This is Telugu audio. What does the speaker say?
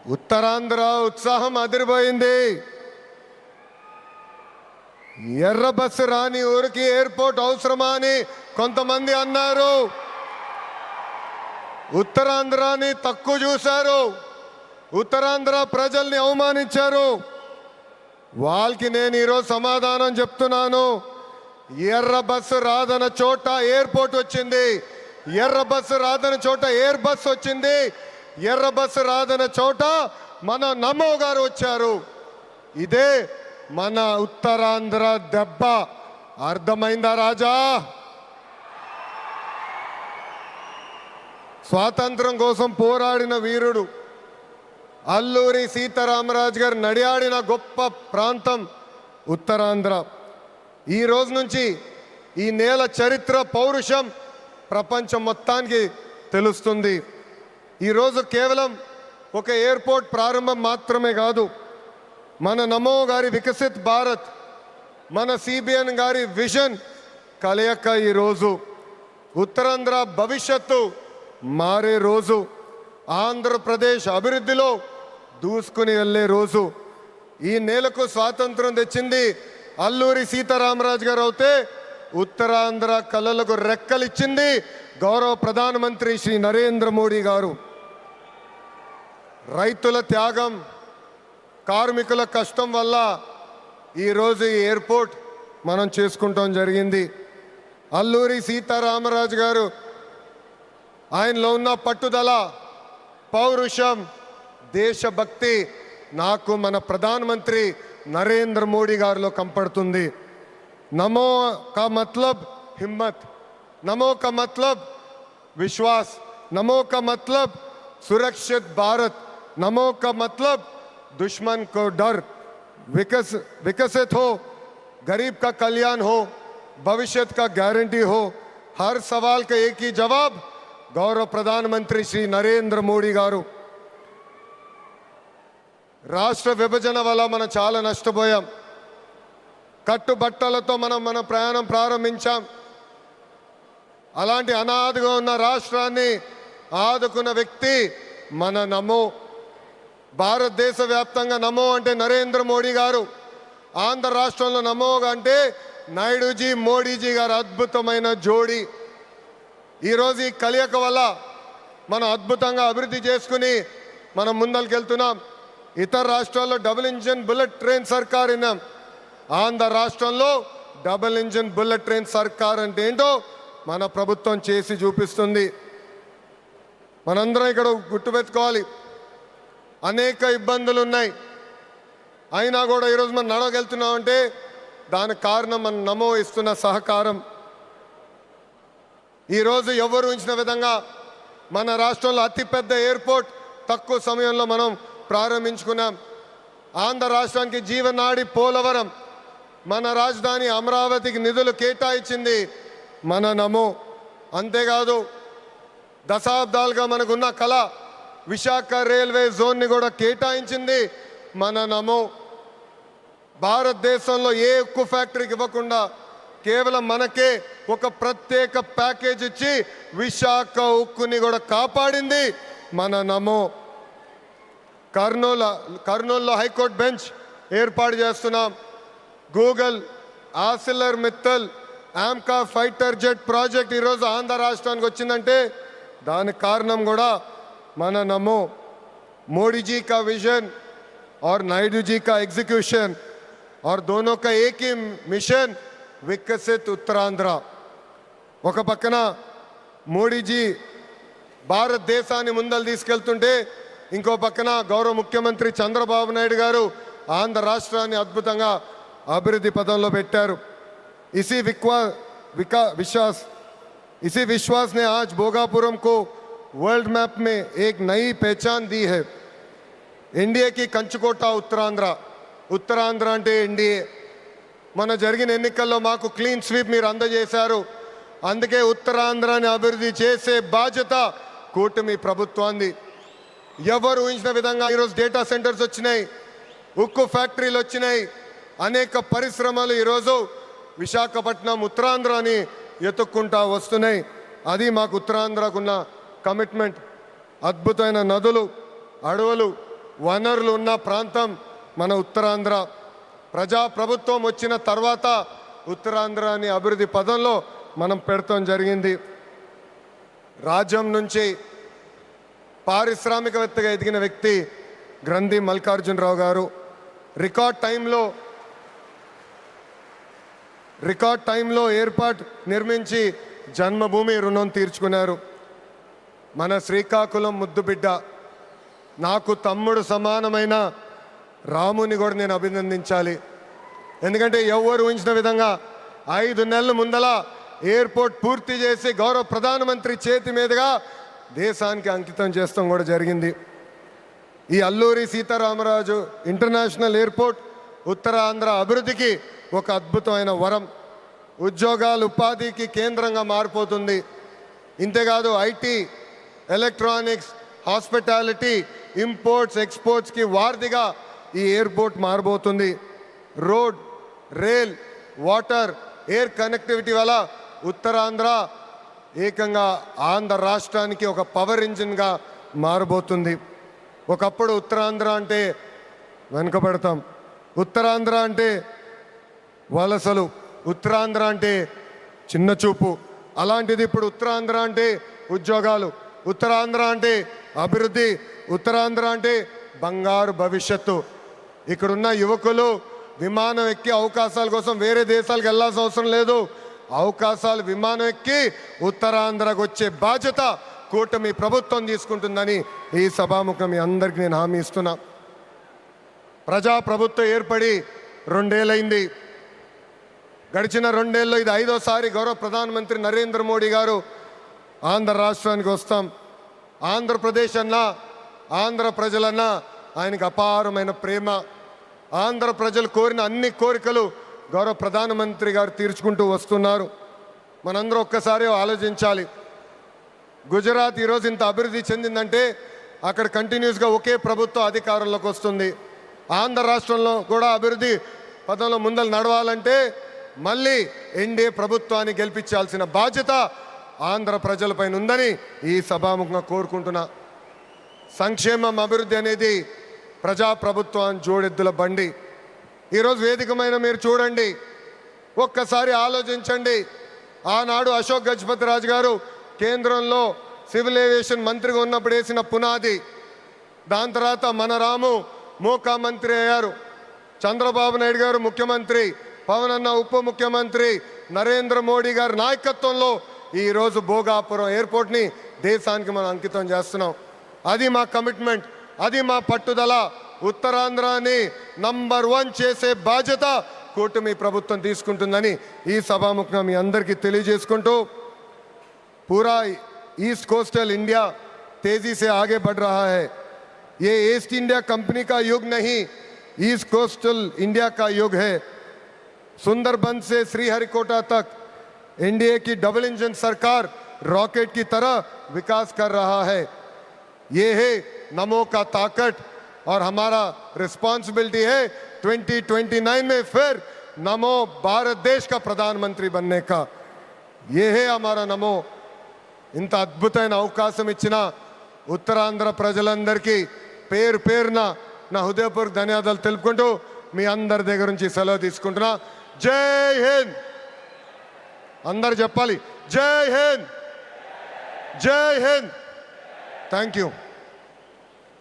ఉత్తరాంధ్ర ఉత్సాహం అదిరిపోయింది. ఎర్ర బస్సు రాని ఊరికి ఎయిర్పోర్ట్ అవసరమా అని కొంతమంది అన్నారు. ఉత్తరాంధ్రాని తక్కువ చూశారు, ఉత్తరాంధ్ర ప్రజల్ని అవమానించారు. వాళ్ళకి నేను ఈరోజు సమాధానం చెప్తున్నాను. ఎర్ర బస్సు రాదన్న చోట ఎయిర్పోర్ట్ వచ్చింది, ఎర్ర బస్సు రాదన్న చోట ఎయిర్ బస్ వచ్చింది, ఎర్ర బస్సు రాదన్న చోట మన నమో గారు వచ్చారు. ఇదే మన ఉత్తరాంధ్ర దెబ్బ. అర్థమైందా రాజా? స్వాతంత్రం కోసం పోరాడిన వీరుడు అల్లూరి సీతారామరాజు గారు నడియాడిన గొప్ప ప్రాంతం ఉత్తరాంధ్ర. ఈ రోజు నుంచి ఈ నేల చరిత్ర, పౌరుషం ప్రపంచం మొత్తానికి తెలుస్తుంది. ఈరోజు కేవలం ఒక ఎయిర్పోర్ట్ ప్రారంభం మాత్రమే కాదు, మన నమో గారి వికసిత్ భారత్, మన సిబిఎన్ గారి విజన్ కలయిక ఈరోజు ఉత్తరాంధ్ర భవిష్యత్తు మారే రోజు, ఆంధ్రప్రదేశ్ అభివృద్ధిలో దూసుకుని వెళ్ళే రోజు. ఈ నేలకు స్వాతంత్రం తెచ్చింది అల్లూరి సీతారామరాజు గారు అవుతే, ఉత్తరాంధ్ర కళలకు రెక్కలిచ్చింది గౌరవ ప్రధానమంత్రి శ్రీ నరేంద్ర మోడీ గారు. రైతుల త్యాగం, కార్మికుల కష్టం వల్ల ఈరోజు ఈ ఎయిర్పోర్ట్ మనం చేసుకుంటాం జరిగింది. అల్లూరి సీతారామరాజు గారు ఆయనలో ఉన్న పట్టుదల, పౌరుషం, దేశభక్తి నాకు మన ప్రధానమంత్రి నరేంద్ర మోడీ గారిలో కంపడుతుంది. నమో కా మతलब हिम्मत, नमो का मतलब विश्वास, नमो का मतलब सुरक्षित भारत, नमो का मतलब दुश्मन को डर, विकसित हो, गरीब का कल्याण हो, भविष्य का गारंटी हो. हर सवाल का एक ही जवाब गौरव प्रधानमंत्री श्री नरेंद्र मोदी गारू. రాష్ట్ర విభజన వల్ల మనం చాలా నష్టపోయాం. కట్టుబట్టలతో మనం మన ప్రయాణం ప్రారంభించాం. అలాంటి అనాథగా ఉన్న రాష్ట్రాన్ని ఆదుకున్న వ్యక్తి మన నమో. భారతదేశ వ్యాప్తంగా నమో అంటే నరేంద్ర మోడీ గారు, ఆంధ్ర రాష్ట్రంలో నమో అంటే నాయుడుజీ, మోడీజీ గారు అద్భుతమైన జోడీ. ఈరోజు ఈ కలయిక వల్ల మనం అద్భుతంగా అభివృద్ధి చేసుకుని మనం ముందరికెళ్తున్నాం. ఇతర రాష్ట్రాల్లో డబుల్ ఇంజిన్ బుల్లెట్ ట్రైన్ సర్కార్ విన్నాం. ఆంధ్ర రాష్ట్రంలో డబుల్ ఇంజిన్ బుల్లెట్ ట్రైన్ సర్కార్ అంటే ఏంటో మన ప్రభుత్వం చేసి చూపిస్తుంది. మనందరం ఇక్కడ గుర్తుపెట్టుకోవాలి, అనేక ఇబ్బందులు ఉన్నాయి, అయినా కూడా ఈరోజు మనం నడవగలుగుతున్నామంటే దానికి కారణం మన నమో ఇస్తున్న సహకారం. ఈరోజు ఎవరు ఉంచిన విధంగా మన రాష్ట్రంలో అతిపెద్ద ఎయిర్పోర్ట్ తక్కువ సమయంలో మనం ప్రారంభించుకున్నాం. ఆంధ్ర రాష్ట్రానికి జీవనాడి పోలవరం, మన రాజధాని అమరావతికి నిధులు కేటాయించింది మన నమో. అంతేకాదు దశాబ్దాలుగా మనకున్న కళ విశాఖ రైల్వే జోన్ని కూడా కేటాయించింది మన నమో. భారతదేశంలో ఏ ఉక్కు ఫ్యాక్టరీకి ఇవ్వకుండా కేవలం మనకే ఒక ప్రత్యేక ప్యాకేజ్ ఇచ్చి విశాఖ ఉక్కుని కూడా కాపాడింది మన నమో. కర్నూలులో హైకోర్టు బెంచ్ ఏర్పాటు చేస్తున్నాం. Google, ఆసిలర్ Mittal, AMCA fighter jet project ఈరోజు ఆంధ్ర రాష్ట్రానికి వచ్చిందంటే దానికి కారణం కూడా మన నమో. मोदी जी का विजन और नायडू जी का एग्जीक्यूशन और दोनों का एक ही मिशन, विकसित उत्तरांध्र. ఒక పక్కన మోడీజీ భారతదేశాన్ని ముందలు తీసుకెళ్తుంటే ఇంకో పక్కన గౌరవ ముఖ్యమంత్రి చంద్రబాబు నాయుడు గారు ఆంధ్ర రాష్ట్రాన్ని అద్భుతంగా అభివృద్ధి పదంలో పెట్టారు. इसी विश्वास ने आज भोगापुरम को वर्ल्ड मैप में एक नई पहचान दी है. एनडीए की कंचकोट उत्तरांध्र, उत्तरांध्र అంటే ఎన్డీఏ. మన జరిగిన ఎన్నికల్లో మాకు క్లీన్ స్వీప్ మీరు అందజేశారు. అందుకే ఉత్తరాంధ్రాన్ని అభివృద్ధి చేసే బాధ్యత కూటమి ప్రభుత్వాన్ని. ఎవరు ఊహించిన విధంగా ఈరోజు డేటా సెంటర్స్ వచ్చినాయి, ఉక్కు ఫ్యాక్టరీలు వచ్చినాయి, అనేక పరిశ్రమలు ఈరోజు విశాఖపట్నం ఉత్తరాంధ్రాని ఎత్తుక్కుంటా వస్తున్నాయి. అది మాకు ఉత్తరాంధ్రకున్న కమిట్మెంట్. అద్భుతమైన నదులు, అడవులు, వనరులు ఉన్న ప్రాంతం మన ఉత్తరాంధ్ర. ప్రజాప్రభుత్వం వచ్చిన తర్వాత ఉత్తరాంధ్రాని అభివృద్ధి పదంలో మనం పెడతాం జరిగింది. రాజ్యం నుంచి పారిశ్రామికవేత్తగా ఎదిగిన వ్యక్తి గ్రంథి మల్లికార్జునరావు గారు రికార్డ్ టైంలో ఎయిర్పోర్ట్ నిర్మించి జన్మభూమి రుణం తీర్చుకున్నారు. మన శ్రీకాకుళం ముద్దుబిడ్డ, నాకు తమ్ముడు సమానమైన రాముని కూడా నేను అభినందించాలి. ఎందుకంటే ఎవరు ఊహించిన విధంగా 5 నెలల ముందల ఎయిర్పోర్ట్ పూర్తి చేసి గౌరవ ప్రధానమంత్రి చేతి మీదుగా దేశానికి అంకితం చేస్తాం కూడా జరిగింది. ఈ అల్లూరి సీతారామరాజు ఇంటర్నేషనల్ ఎయిర్పోర్ట్ ఉత్తరాంధ్ర అభివృద్ధికి ఒక అద్భుతమైన వరం. ఉద్యోగాలు ఉపాధికి కేంద్రంగా మారిపోతుంది. ఇంతేకాదు ఐటీ, ఎలక్ట్రానిక్స్, హాస్పిటాలిటీ, ఇంపోర్ట్స్, ఎక్స్పోర్ట్స్కి వారధిగా ఈ ఎయిర్పోర్ట్ మారబోతుంది. Road, rail, water, air connectivity వల్ల ఉత్తరాంధ్ర ఏకంగా ఆంధ్ర రాష్ట్రానికి ఒక పవర్ ఇంజిన్గా మారబోతుంది. ఒకప్పుడు ఉత్తరాంధ్ర అంటే వెనుకబడతాం, ఉత్తరాంధ్ర అంటే వలసలు, ఉత్తరాంధ్ర అంటే చిన్న చూపు. అలాంటిది ఇప్పుడు ఉత్తరాంధ్ర అంటే ఉద్యోగాలు, ఉత్తరాంధ్ర అంటే అభివృద్ధి, ఉత్తరాంధ్ర అంటే బంగారు భవిష్యత్తు. ఇక్కడున్న యువకులు విమానం ఎక్కి అవకాశాల కోసం వేరే దేశాలకు వెళ్ళాల్సిన అవసరం లేదు. అవకాశాలు విమానం ఎక్కి ఉత్తరాంధ్రకు వచ్చే బాధ్యత కూటమి ప్రభుత్వం తీసుకుంటుందని ఈ సభాముఖం మీ అందరికీ నేను హామీ ఇస్తున్నా. ప్రజాప్రభుత్వం ఏర్పడి 2 ఏళ్ళైంది. గడిచిన 2 ఏళ్ళలో ఇది 5వ గౌరవ ప్రధానమంత్రి నరేంద్ర మోడీ గారు ఆంధ్ర రాష్ట్రానికి వస్తాం. ఆంధ్రప్రదేశ్ అన్నా, ఆంధ్ర ప్రజలన్నా ఆయనకు అపారమైన ప్రేమ. ఆంధ్ర ప్రజలు కోరిన అన్ని కోరికలు గౌరవ ప్రధానమంత్రి గారు తీర్చుకుంటూ వస్తున్నారు. మనందరూ ఒక్కసారి ఆలోచించాలి. గుజరాత్ ఈరోజు ఇంత అభివృద్ధి చెందిందంటే అక్కడ కంటిన్యూస్గా ఒకే ప్రభుత్వం అధికారంలోకి వస్తుంది. ఆంధ్ర రాష్ట్రంలో కూడా అభివృద్ధి పదంలో ముందలు నడవాలంటే మళ్ళీ ఎన్డీఏ ప్రభుత్వాన్ని గెలిపించాల్సిన బాధ్యత ఆంధ్ర ప్రజలపైన ఉందని ఈ సభాముఖంగా కోరుకుంటున్నా. సంక్షేమం, అభివృద్ధి అనేది ప్రజాప్రభుత్వాన్ని జోడెద్దుల బండి. ఈరోజు వేదికమైన మీరు చూడండి, ఒక్కసారి ఆలోచించండి. ఆనాడు అశోక్ గజపతి రాజు గారు కేంద్రంలో సివిల్ ఏవియేషన్ మంత్రిగా ఉన్నప్పుడు వేసిన పునాది. దాని తర్వాత మన రాము మోకా మంత్రి అయ్యారు, చంద్రబాబు నాయుడు గారు ముఖ్యమంత్రి, పవన్ అన్న ఉప ముఖ్యమంత్రి, నరేంద్ర మోడీ గారి నాయకత్వంలో ఈరోజు భోగాపురం ఎయిర్పోర్ట్ని దేశానికి మనం అంకితం చేస్తున్నాం. అది మా కమిట్మెంట్, అది మా పట్టుదల. ఉత్తరాంధ్రాని నంబర్ 1 చేసే బాధ్యత కూటమి ప్రభుత్వం తీసుకుంటుందని ఈ సభాముఖంగా మీ అందరికీ తెలియజేసుకుంటూ, पूरा ईस्ट कोस्टल इंडिया तेजी से आगे बढ़ रहा है. ये ईस्ट इंडिया कंपनी का युग नहीं, ईस्ट कोस्टल इंडिया का युग है. सुंदरबन से श्रीहरिकोटा तक एनडीए की डबल इंजन सरकार रॉकेट की तरह विकास कर रहा है. ये है नमो का ताकत और हमारा रिस्पॉन्सिबिलिटी है 2029 में फिर नमो भारत देश का प्रधानमंत्री बनने का. ये है हमारा नमो. ఇంత అద్భుతమైన అవకాశం ఇచ్చిన ఉత్తరాంధ్ర ప్రజలందరికీ పేరు పేరున నా హృదయపూర్వక ధన్యవాదాలు తెలుపుకుంటూ మీ అందరి దగ్గర నుంచి సెలవు తీసుకుంటున్నా. జై హింద్. అందరు చెప్పాలి, జై హింద్, జై హింద్. Thank you.